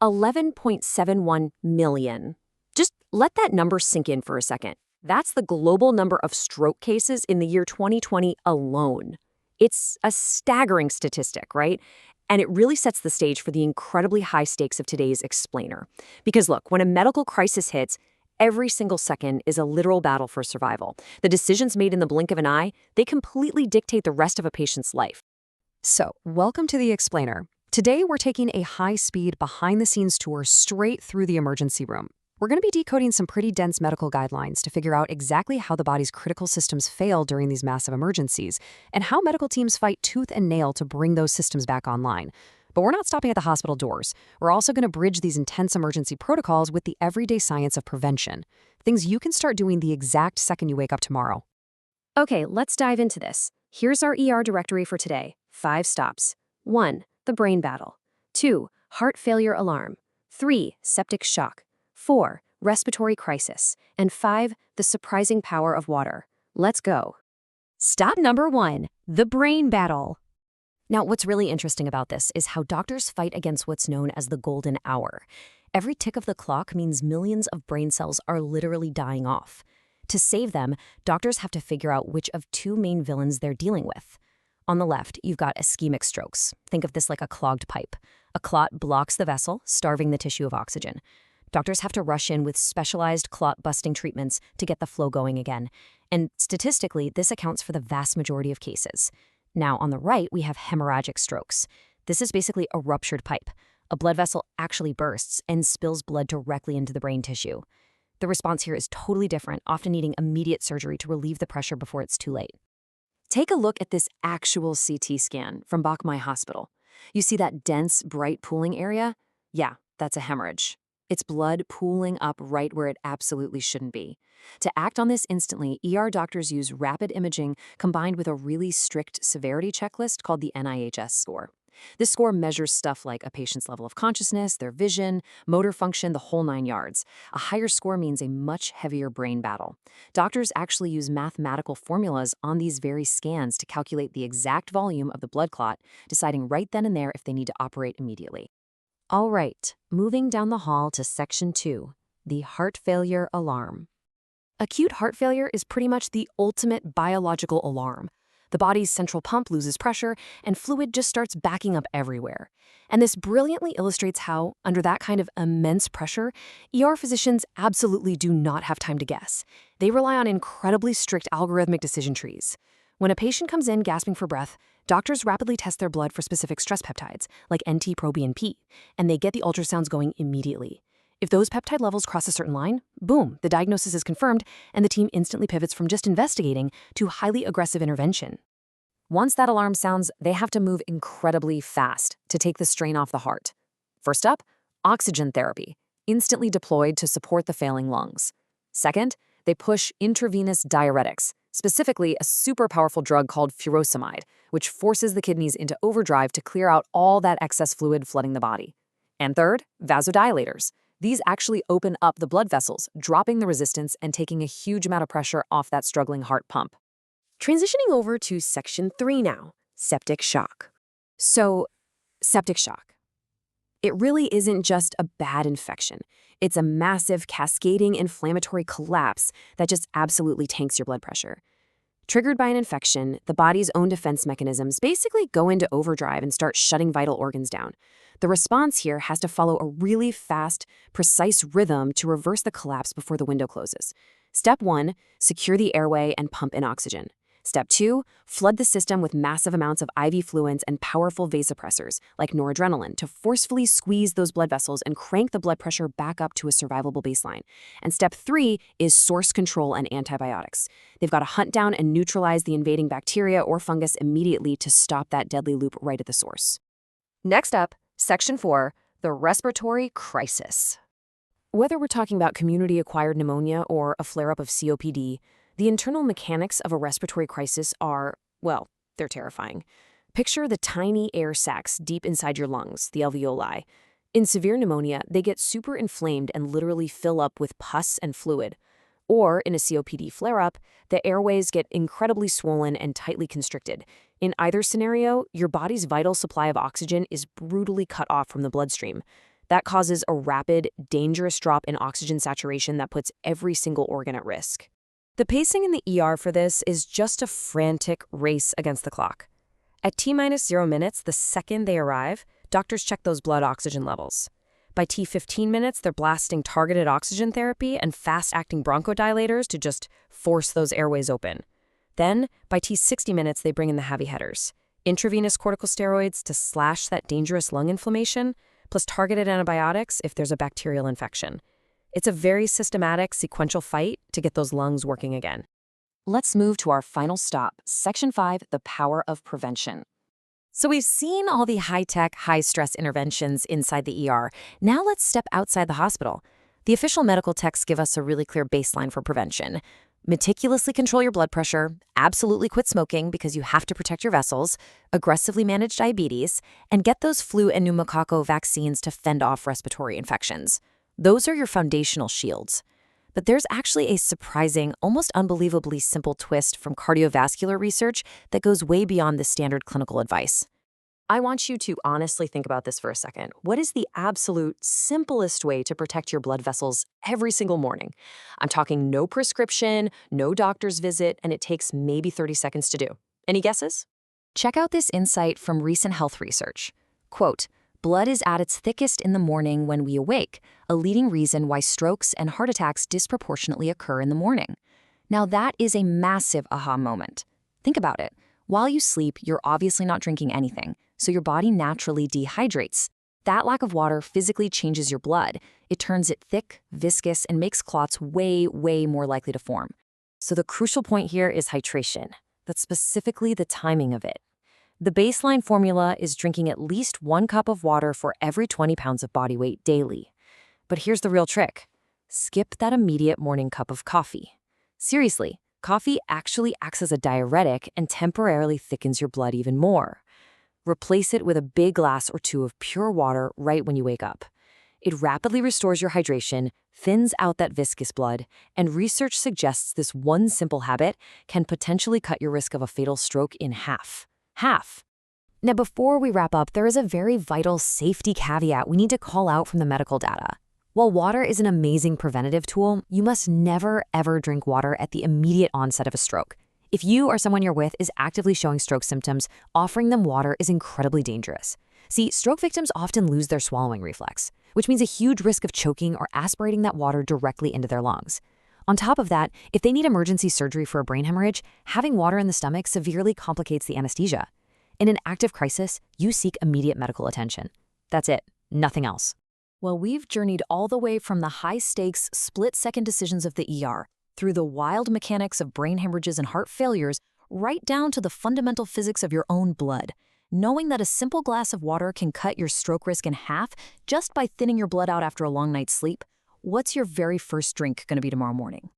11.71 million. Just let that number sink in for a second. That's the global number of stroke cases in the year 2020 alone. It's a staggering statistic, right? And it really sets the stage for the incredibly high stakes of today's explainer. Because look, when a medical crisis hits, every single second is a literal battle for survival. The decisions made in the blink of an eye, they completely dictate the rest of a patient's life. So, welcome to the Explainer. Today, we're taking a high-speed, behind-the-scenes tour straight through the emergency room. We're going to be decoding some pretty dense medical guidelines to figure out exactly how the body's critical systems fail during these massive emergencies, and how medical teams fight tooth and nail to bring those systems back online. But we're not stopping at the hospital doors. We're also going to bridge these intense emergency protocols with the everyday science of prevention, things you can start doing the exact second you wake up tomorrow. Okay, let's dive into this. Here's our ER directory for today. 5 stops. 1. The brain battle. 2. Heart failure alarm. 3. Septic shock. 4. Respiratory crisis. And 5. The surprising power of water. Let's go. Stop number 1. The brain battle. Now, what's really interesting about this is how doctors fight against what's known as the golden hour. Every tick of the clock means millions of brain cells are literally dying off. To save them, doctors have to figure out which of 2 main villains they're dealing with. On the left, you've got ischemic strokes. Think of this like a clogged pipe. A clot blocks the vessel, starving the tissue of oxygen. Doctors have to rush in with specialized clot-busting treatments to get the flow going again. And statistically, this accounts for the vast majority of cases. Now, on the right, we have hemorrhagic strokes. This is basically a ruptured pipe. A blood vessel actually bursts and spills blood directly into the brain tissue. The response here is totally different, often needing immediate surgery to relieve the pressure before it's too late. Take a look at this actual CT scan from Bachmai Hospital. You see that dense, bright pooling area? Yeah, that's a hemorrhage. It's blood pooling up right where it absolutely shouldn't be. To act on this instantly, ER doctors use rapid imaging combined with a really strict severity checklist called the NIHS score. This score measures stuff like a patient's level of consciousness, their vision, motor function, the whole 9 yards. A higher score means a much heavier brain battle. Doctors actually use mathematical formulas on these very scans to calculate the exact volume of the blood clot, deciding right then and there if they need to operate immediately. All right, moving down the hall to Section 2, the heart failure alarm. Acute heart failure is pretty much the ultimate biological alarm. The body's central pump loses pressure, and fluid just starts backing up everywhere. And this brilliantly illustrates how, under that kind of immense pressure, ER physicians absolutely do not have time to guess. They rely on incredibly strict algorithmic decision trees. When a patient comes in gasping for breath, doctors rapidly test their blood for specific stress peptides, like NT-proBNP, and they get the ultrasounds going immediately. If those peptide levels cross a certain line, boom, the diagnosis is confirmed, and the team instantly pivots from just investigating to highly aggressive intervention. Once that alarm sounds, they have to move incredibly fast to take the strain off the heart. First up, oxygen therapy, instantly deployed to support the failing lungs. Second, they push intravenous diuretics, specifically a super powerful drug called furosemide, which forces the kidneys into overdrive to clear out all that excess fluid flooding the body. And third, vasodilators. These actually open up the blood vessels, dropping the resistance and taking a huge amount of pressure off that struggling heart pump. Transitioning over to Section 3 now, septic shock. So, septic shock. It really isn't just a bad infection. It's a massive, cascading inflammatory collapse that just absolutely tanks your blood pressure. Triggered by an infection, the body's own defense mechanisms basically go into overdrive and start shutting vital organs down. The response here has to follow a really fast, precise rhythm to reverse the collapse before the window closes. Step 1, secure the airway and pump in oxygen. Step 2, flood the system with massive amounts of IV fluids and powerful vasopressors, like noradrenaline, to forcefully squeeze those blood vessels and crank the blood pressure back up to a survivable baseline. And step 3 is source control and antibiotics. They've got to hunt down and neutralize the invading bacteria or fungus immediately to stop that deadly loop right at the source. Next up, Section 4, the respiratory crisis. Whether we're talking about community-acquired pneumonia or a flare-up of COPD, the internal mechanics of a respiratory crisis are, well, they're terrifying. Picture the tiny air sacs deep inside your lungs, the alveoli. In severe pneumonia, they get super inflamed and literally fill up with pus and fluid. Or, in a COPD flare-up, the airways get incredibly swollen and tightly constricted. In either scenario, your body's vital supply of oxygen is brutally cut off from the bloodstream. That causes a rapid, dangerous drop in oxygen saturation that puts every single organ at risk. The pacing in the ER for this is just a frantic race against the clock. At T-0 minutes, the second they arrive, doctors check those blood oxygen levels. By T-15 minutes, they're blasting targeted oxygen therapy and fast-acting bronchodilators to just force those airways open. Then, by T-60 minutes, they bring in the heavy hitters. Intravenous corticosteroids to slash that dangerous lung inflammation, plus targeted antibiotics if there's a bacterial infection. It's a very systematic, sequential fight to get those lungs working again. Let's move to our final stop, Section 5, the power of prevention. So we've seen all the high-tech, high-stress interventions inside the ER. Now let's step outside the hospital. The official medical texts give us a really clear baseline for prevention. Meticulously control your blood pressure, absolutely quit smoking because you have to protect your vessels, aggressively manage diabetes, and get those flu and pneumococcal vaccines to fend off respiratory infections. Those are your foundational shields. But there's actually a surprising, almost unbelievably simple twist from cardiovascular research that goes way beyond the standard clinical advice. I want you to honestly think about this for a second. What is the absolute simplest way to protect your blood vessels every single morning? I'm talking no prescription, no doctor's visit, and it takes maybe 30 seconds to do. Any guesses? Check out this insight from recent health research. Quote, blood is at its thickest in the morning when we awake, a leading reason why strokes and heart attacks disproportionately occur in the morning. Now that is a massive aha moment. Think about it. While you sleep, you're obviously not drinking anything, so your body naturally dehydrates. That lack of water physically changes your blood. It turns it thick, viscous, and makes clots way, way more likely to form. So the crucial point here is hydration. That's specifically the timing of it. The baseline formula is drinking at least 1 cup of water for every 20 pounds of body weight daily. But here's the real trick. Skip that immediate morning cup of coffee. Seriously, coffee actually acts as a diuretic and temporarily thickens your blood even more. Replace it with a big glass or two of pure water right when you wake up. It rapidly restores your hydration, thins out that viscous blood, and research suggests this one simple habit can potentially cut your risk of a fatal stroke in half. Now, before we wrap up, there is a very vital safety caveat we need to call out from the medical data. While water is an amazing preventative tool, you must never, ever drink water at the immediate onset of a stroke. If you or someone you're with is actively showing stroke symptoms, offering them water is incredibly dangerous. See, stroke victims often lose their swallowing reflex, which means a huge risk of choking or aspirating that water directly into their lungs. On top of that, if they need emergency surgery for a brain hemorrhage, having water in the stomach severely complicates the anesthesia. In an active crisis, you seek immediate medical attention. That's it, nothing else. Well, we've journeyed all the way from the high-stakes, split-second decisions of the ER, through the wild mechanics of brain hemorrhages and heart failures, right down to the fundamental physics of your own blood. Knowing that a simple glass of water can cut your stroke risk in half just by thinning your blood out after a long night's sleep, what's your very first drink going to be tomorrow morning?